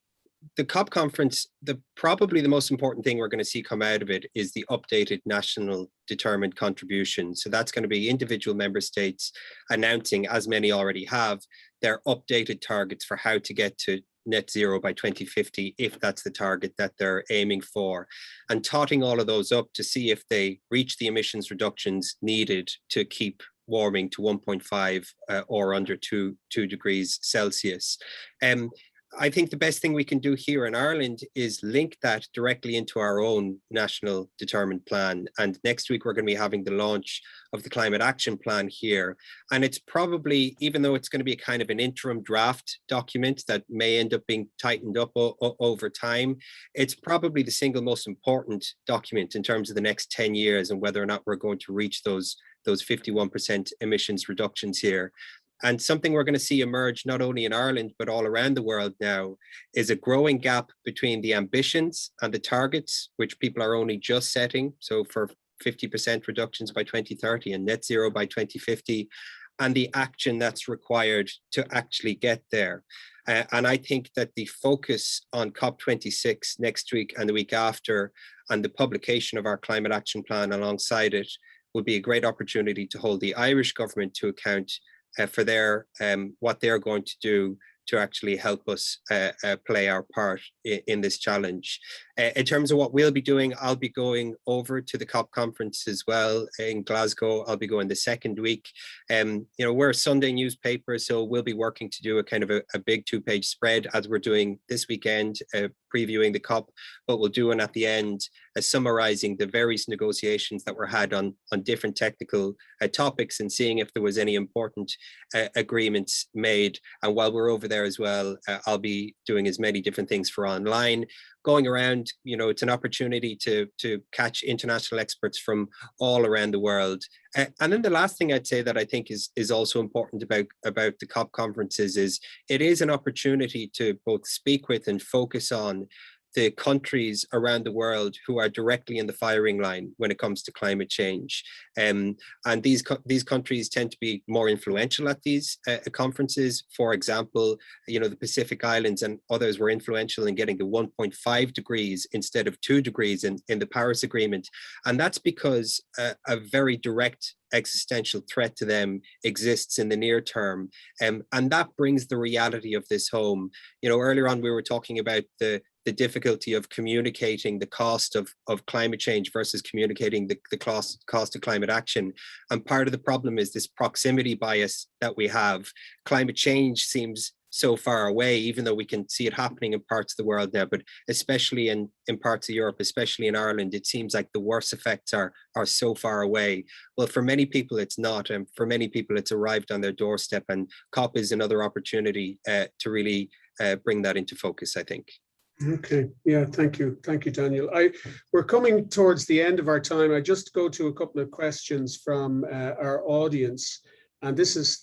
the COP conference, probably the most important thing we're going to see come out of it is the updated national determined contribution. So that's going to be individual member states announcing, as many already have, their updated targets for how to get to net zero by 2050, if that's the target that they're aiming for, and totting all of those up to see if they reach the emissions reductions needed to keep warming to 1.5 or under 2 degrees Celsius. I think the best thing we can do here in Ireland is link that directly into our own national determined plan. And next week, we're going to be having the launch of the climate action plan here. And it's probably, even though it's going to be kind of an interim draft document that may end up being tightened up over time, it's probably the single most important document in terms of the next 10 years and whether or not we're going to reach those 51% emissions reductions here. And something we're going to see emerge not only in Ireland, but all around the world now is a growing gap between the ambitions and the targets, which people are only just setting. So for 50% reductions by 2030 and net zero by 2050, and the action that's required to actually get there. And I think that the focus on COP26 next week and the week after, and the publication of our climate action plan alongside it, will be a great opportunity to hold the Irish government to account for their what they're going to do to actually help us play our part in this challenge. In terms of what we'll be doing, I'll be going over to the COP conference as well in Glasgow. I'll be going the second week. We're a Sunday newspaper, so we'll be working to do a kind of a big 2-page spread as we're doing this weekend, previewing the COP, but we'll do one at the end, summarizing the various negotiations that were had on different technical topics and seeing if there was any important agreements made. And while we're over there as well, I'll be doing as many different things for online, going around. It's an opportunity to catch international experts from all around the world. And then the last thing I'd say that I think is also important about the COP conferences is it is an opportunity to both speak with and focus on the countries around the world who are directly in the firing line when it comes to climate change. And these countries tend to be more influential at these conferences. For example, the Pacific Islands and others were influential in getting to 1.5 degrees instead of 2 degrees in the Paris Agreement. And that's because a very direct existential threat to them exists in the near term. And that brings the reality of this home. Earlier on, we were talking about the difficulty of communicating the cost of climate change versus communicating the cost of climate action. And part of the problem is this proximity bias that we have. Climate change seems so far away, even though we can see it happening in parts of the world now, but especially in parts of Europe, especially in Ireland, it seems like the worst effects are so far away. Well, for many people, it's not. And for many people, it's arrived on their doorstep. And COP is another opportunity to really bring that into focus, I think. Okay. Yeah. Thank you. Thank you, Daniel. We're coming towards the end of our time. I just go to a couple of questions from our audience, and this is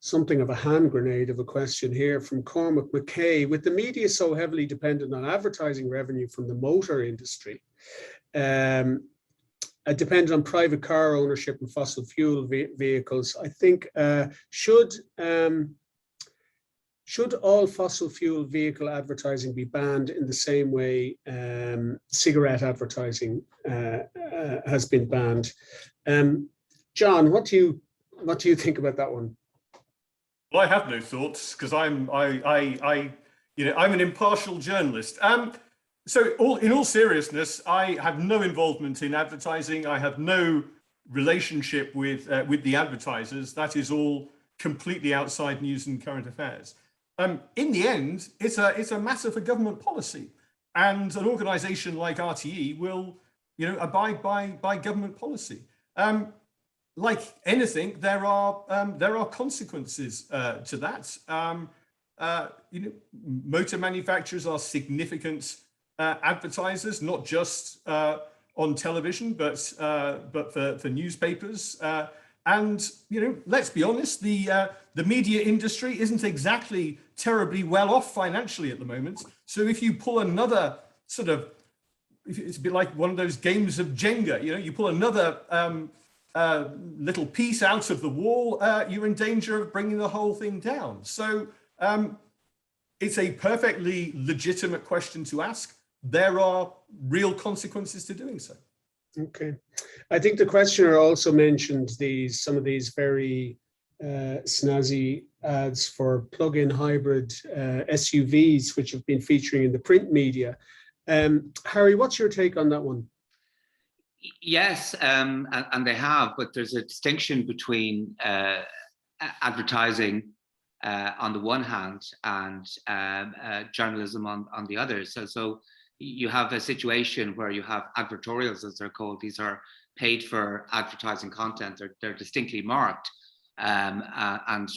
something of a hand grenade of a question here from Cormac McKay. With the media so heavily dependent on advertising revenue from the motor industry, dependent on private car ownership and fossil fuel vehicles, I think should all fossil fuel vehicle advertising be banned in the same way cigarette advertising has been banned? John, what do you think about that one? Well, I have no thoughts because I'm an impartial journalist. So in all seriousness, I have no involvement in advertising. I have no relationship with the advertisers. That is all completely outside news and current affairs. In the end, it's a matter for government policy, and an organisation like RTE will, abide by government policy. Like anything, there are consequences to that. Motor manufacturers are significant advertisers, not just on television, but for newspapers. And let's be honest, the media industry isn't exactly terribly well off financially at the moment. So if you pull another it's a bit like one of those games of Jenga. You pull another little piece out of the wall, you're in danger of bringing the whole thing down. So it's a perfectly legitimate question to ask. There are real consequences to doing so. Okay. I think the questioner also mentioned some of these very snazzy ads for plug-in hybrid SUVs, which have been featuring in the print media. Harry, what's your take on that one? Yes, and they have, but there's a distinction between advertising on the one hand and journalism on the other. So you have a situation where you have advertorials, as they're called. These are paid for advertising content. They're distinctly marked. And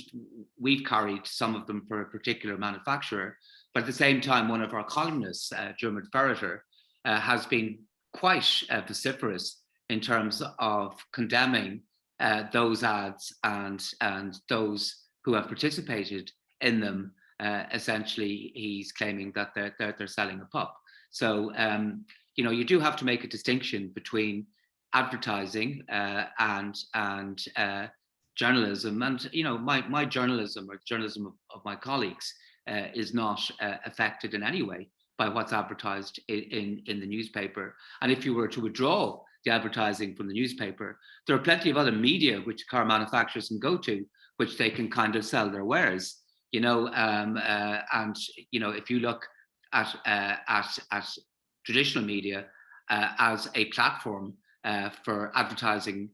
we've carried some of them for a particular manufacturer. But at the same time, one of our columnists, Dermot Ferreter, has been quite vociferous in terms of condemning those ads and those who have participated in them. Essentially, he's claiming that they're selling a pup. So, you do have to make a distinction between advertising and journalism. And, my journalism or journalism of my colleagues is not affected in any way by what's advertised in the newspaper. And if you were to withdraw the advertising from the newspaper, there are plenty of other media which car manufacturers can go to, which they can kind of sell their wares, and if you look at traditional media as a platform for advertising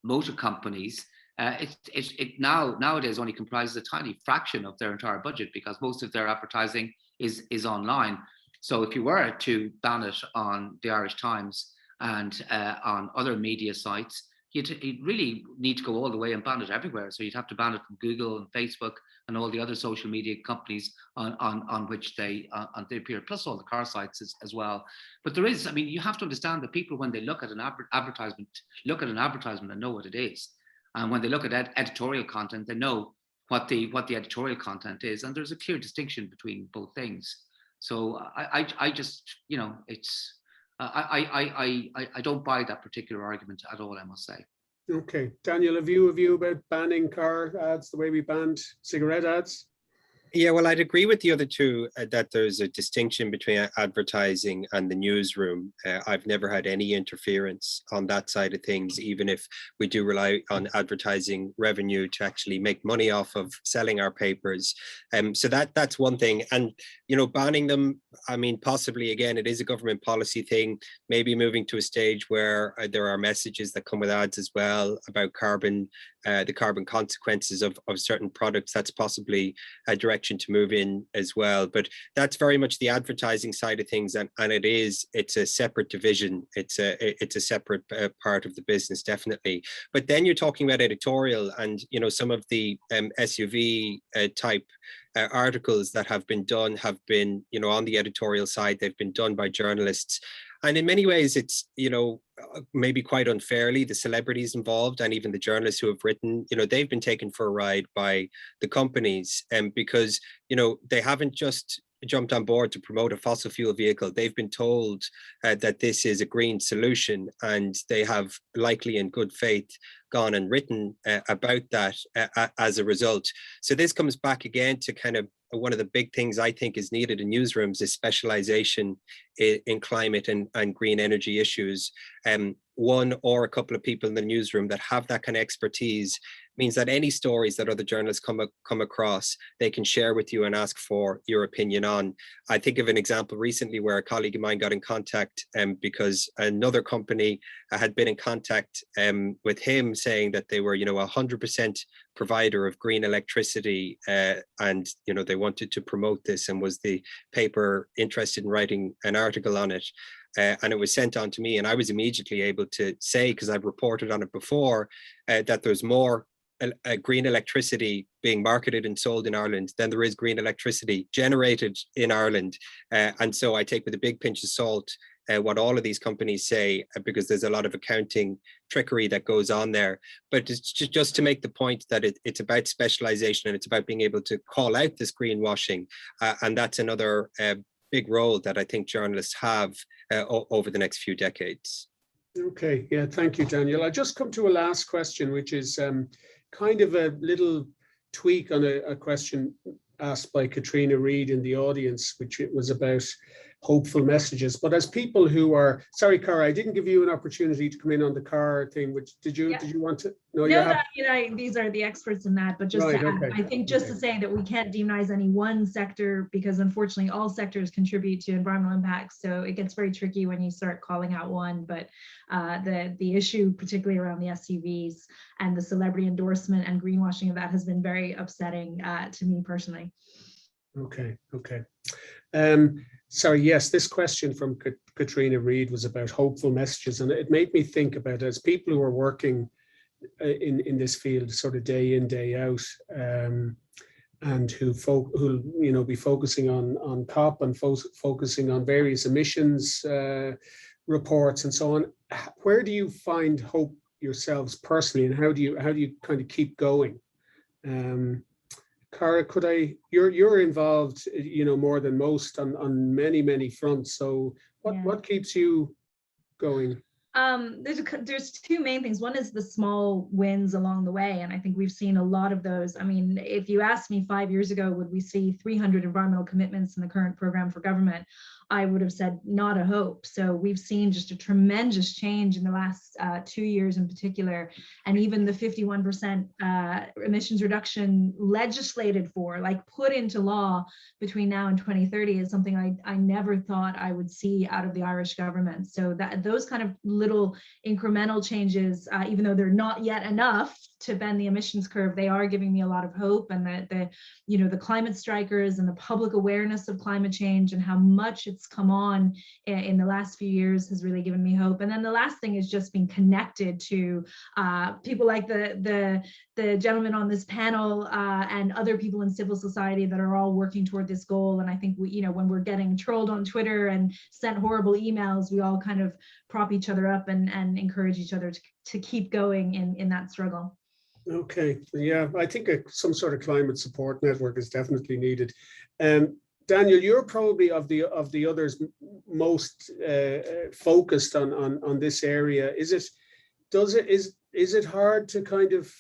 motor companies, it nowadays only comprises a tiny fraction of their entire budget, because most of their advertising is online. So if you were to ban it on the Irish Times and on other media sites, you'd really need to go all the way and ban it everywhere. So you'd have to ban it from Google and Facebook and all the other social media companies on which they appear, plus all the car sites as well. But there is, you have to understand that people, when they look at an advertisement, and know what it is. And when they look at editorial content, they know what the editorial content is. And there's a clear distinction between both things. So I just, I don't buy that particular argument at all, I must say. Okay. Daniel, a view about banning car ads the way we banned cigarette ads? Yeah, well, I'd agree with the other two that there's a distinction between advertising and the newsroom. I've never had any interference on that side of things, even if we do rely on advertising revenue to actually make money off of selling our papers. So that's one thing. And, banning them, possibly, again, it is a government policy thing, maybe moving to a stage where there are messages that come with ads as well about the carbon consequences of certain products. That's possibly a direction to move in as well, but that's very much the advertising side of things, and it's a separate division. It's a separate part of the business, definitely. But then you're talking about editorial, and some of the SUV type articles that have been done have been on the editorial side. They've been done by journalists. And in many ways, it's, maybe quite unfairly, the celebrities involved and even the journalists who have written, they've been taken for a ride by the companies, because, they haven't just jumped on board to promote a fossil fuel vehicle. They've been told that this is a green solution, and they have likely in good faith gone and written about that as a result. So this comes back again to kind of one of the big things I think is needed in newsrooms is specialization in climate and green energy issues. One or a couple of people in the newsroom that have that kind of expertise means that any stories that other journalists come across, they can share with you and ask for your opinion on. I think of an example recently where a colleague of mine got in contact because another company had been in contact with him saying that they were, 100% provider of green electricity, and they wanted to promote this, and was the paper interested in writing an article on it. And it was sent on to me, and I was immediately able to say, because I've reported on it before, that there's more green electricity being marketed and sold in Ireland than there is green electricity generated in Ireland. And so I take with a big pinch of salt what all of these companies say, because there's a lot of accounting trickery that goes on there. But it's just to make the point that it's about specialization, and it's about being able to call out this greenwashing. And that's another big role that I think journalists have over the next few decades. Okay, yeah, thank you, Daniel. I just come to a last question, which is kind of a little tweak on a question asked by Katrina Reid in the audience, which it was about hopeful messages. But as people who are, sorry, Cara, I didn't give you an opportunity to come in on the car thing, which did you want to? No, you're happy. These are the experts in that, but just Right, to add, okay. I think just to say that we can't demonize any one sector, because unfortunately all sectors contribute to environmental impacts. So it gets very tricky when you start calling out one, but the issue, particularly around the SUVs and the celebrity endorsement and greenwashing of that, has been very upsetting to me personally. Okay. Sorry, yes, this question from Katrina Reid was about hopeful messages, and it made me think about, as people who are working in this field sort of day in, day out, and who be focusing on COP and focusing on various emissions reports and so on. Where do you find hope yourselves personally, and how do you kind of keep going? Cara, you're involved, more than most on many fronts. So what keeps you going? There's two main things. One is the small wins along the way, and I think we've seen a lot of those. I mean, if you asked me 5 years ago, would we see 300 environmental commitments in the current program for government, I would have said not a hope. So we've seen just a tremendous change in the last 2 years in particular, and even the 51% emissions reduction legislated for, like put into law between now and 2030, is something I never thought I would see out of the Irish government. So that those kind of little incremental changes, even though they're not yet enough to bend the emissions curve, they are giving me a lot of hope. And the climate strikers and the public awareness of climate change and how much it's come on in the last few years has really given me hope. And then the last thing is just being connected to people like the gentleman on this panel and other people in civil society that are all working toward this goal. And I think when we're getting trolled on Twitter and sent horrible emails, we all kind of prop each other up and encourage each other to keep going in that struggle. Okay, yeah, I think some sort of climate support network is definitely needed. Daniel, you're probably of the others most focused on this area. Is it hard to kind of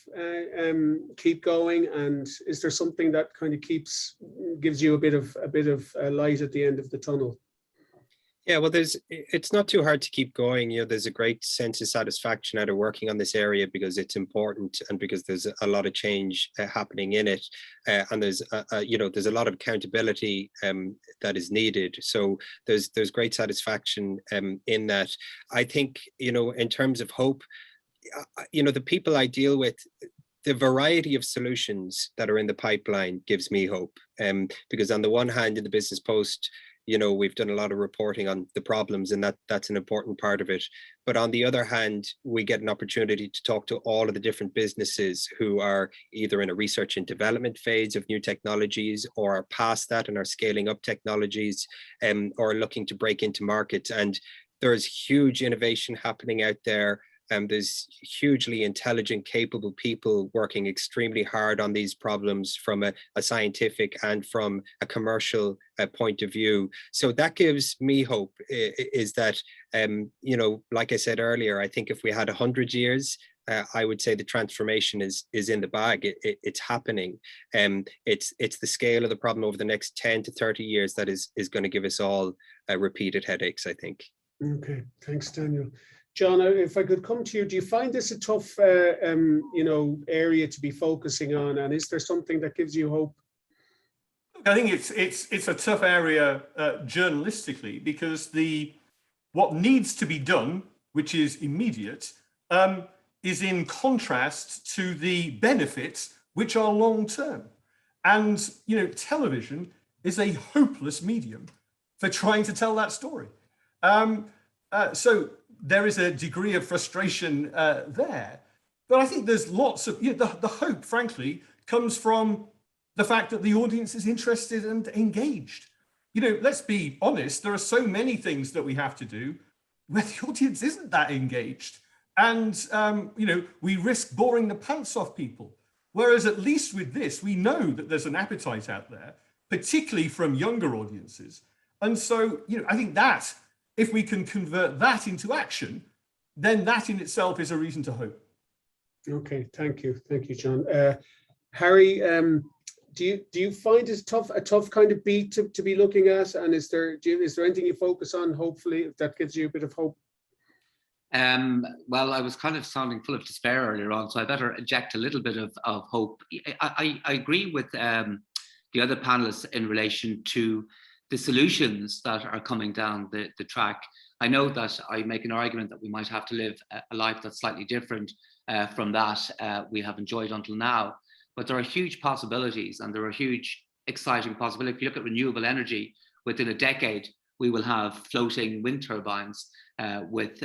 keep going, and is there something that kind of gives you a bit of light at the end of the tunnel? Yeah, well, it's not too hard to keep going. There's a great sense of satisfaction out of working on this area because it's important and because there's a lot of change happening in it, and there's a lot of accountability that is needed. So there's great satisfaction in that. I think in terms of hope, the people I deal with, the variety of solutions that are in the pipeline gives me hope. Because on the one hand, in the Business Post, we've done a lot of reporting on the problems, and that's an important part of it. But on the other hand, we get an opportunity to talk to all of the different businesses who are either in a research and development phase of new technologies, or are past that and are scaling up technologies, or looking to break into markets. And there's huge innovation happening out there. There's hugely intelligent, capable people working extremely hard on these problems from a scientific and from a commercial point of view. So that gives me hope, is that, like I said earlier, I think if we had 100 years, I would say the transformation is in the bag. It's happening. It's the scale of the problem over the next 10 to 30 years that is going to give us all repeated headaches, I think. Okay, thanks, Daniel. John, if I could come to you, do you find this a tough, area to be focusing on, and is there something that gives you hope? I think it's a tough area journalistically, because what needs to be done, which is immediate, is in contrast to the benefits which are long term. And television is a hopeless medium for trying to tell that story. So there is a degree of frustration there, but I think there's lots of the hope, frankly, comes from the fact that the audience is interested and engaged. Let's be honest, there are so many things that we have to do where the audience isn't that engaged, and we risk boring the pants off people. Whereas at least with this, we know that there's an appetite out there, particularly from younger audiences. And so I think that if we can convert that into action, then that in itself is a reason to hope. Okay, thank you, John. Harry, do you find it a tough kind of beat to be looking at? And is there anything you focus on? Hopefully, that gives you a bit of hope. Well, I was kind of sounding full of despair earlier on, so I better inject a little bit of hope. I agree with the other panelists in relation to the solutions that are coming down the track. I know that I make an argument that we might have to live a life that's slightly different from that we have enjoyed until now, but there are huge possibilities, and there are huge exciting possibilities. If you look at renewable energy, within a decade, we will have floating wind turbines with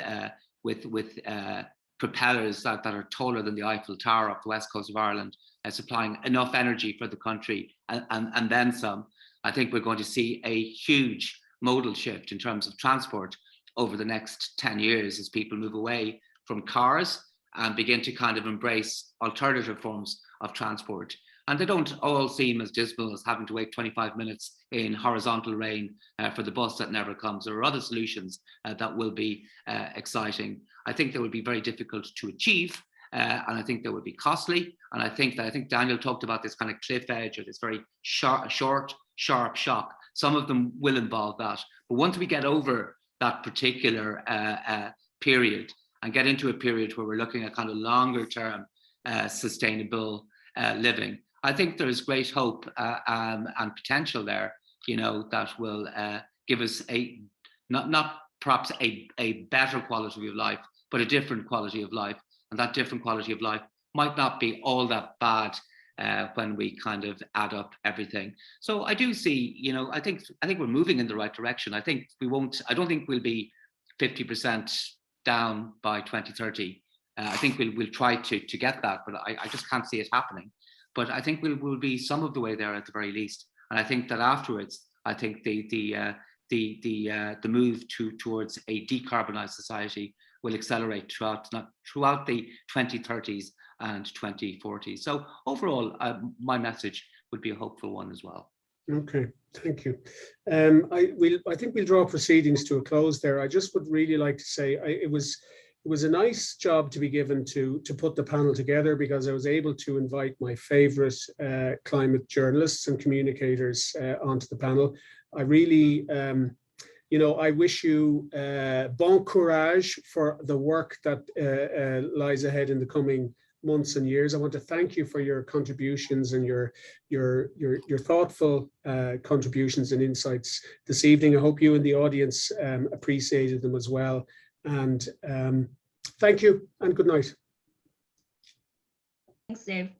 propellers that are taller than the Eiffel Tower off the west coast of Ireland, supplying enough energy for the country and then some. I think we're going to see a huge modal shift in terms of transport over the next 10 years as people move away from cars and begin to kind of embrace alternative forms of transport. And they don't all seem as dismal as having to wait 25 minutes in horizontal rain for the bus that never comes. There are other solutions that will be exciting. I think they will be very difficult to achieve, and I think they will be costly. And I think Daniel talked about this kind of cliff edge, or this very sharp shock. Some of them will involve that. But once we get over that particular period and get into a period where we're looking at kind of longer term sustainable living, I think there is great hope and potential there, that will give us not perhaps a better quality of life, but a different quality of life. And that different quality of life might not be all that bad when we kind of add up everything. So I do see, I think we're moving in the right direction. I don't think we'll be 50% down by 2030. I think we'll try to get that, but I just can't see it happening. But I think we'll be some of the way there at the very least. And I think that afterwards, I think the move towards a decarbonized society will accelerate throughout the 2030s and 2040s. So overall, my message would be a hopeful one as well. Okay, thank you. I think we'll draw proceedings to a close there. I just would really like to say it was a nice job to be given to put the panel together, because I was able to invite my favorite climate journalists and communicators onto the panel. I really, I wish you bon courage for the work that lies ahead in the coming months and years. I want to thank you for your contributions and your thoughtful contributions and insights this evening. I hope you and the audience appreciated them as well. And thank you and good night. Thanks, Dave.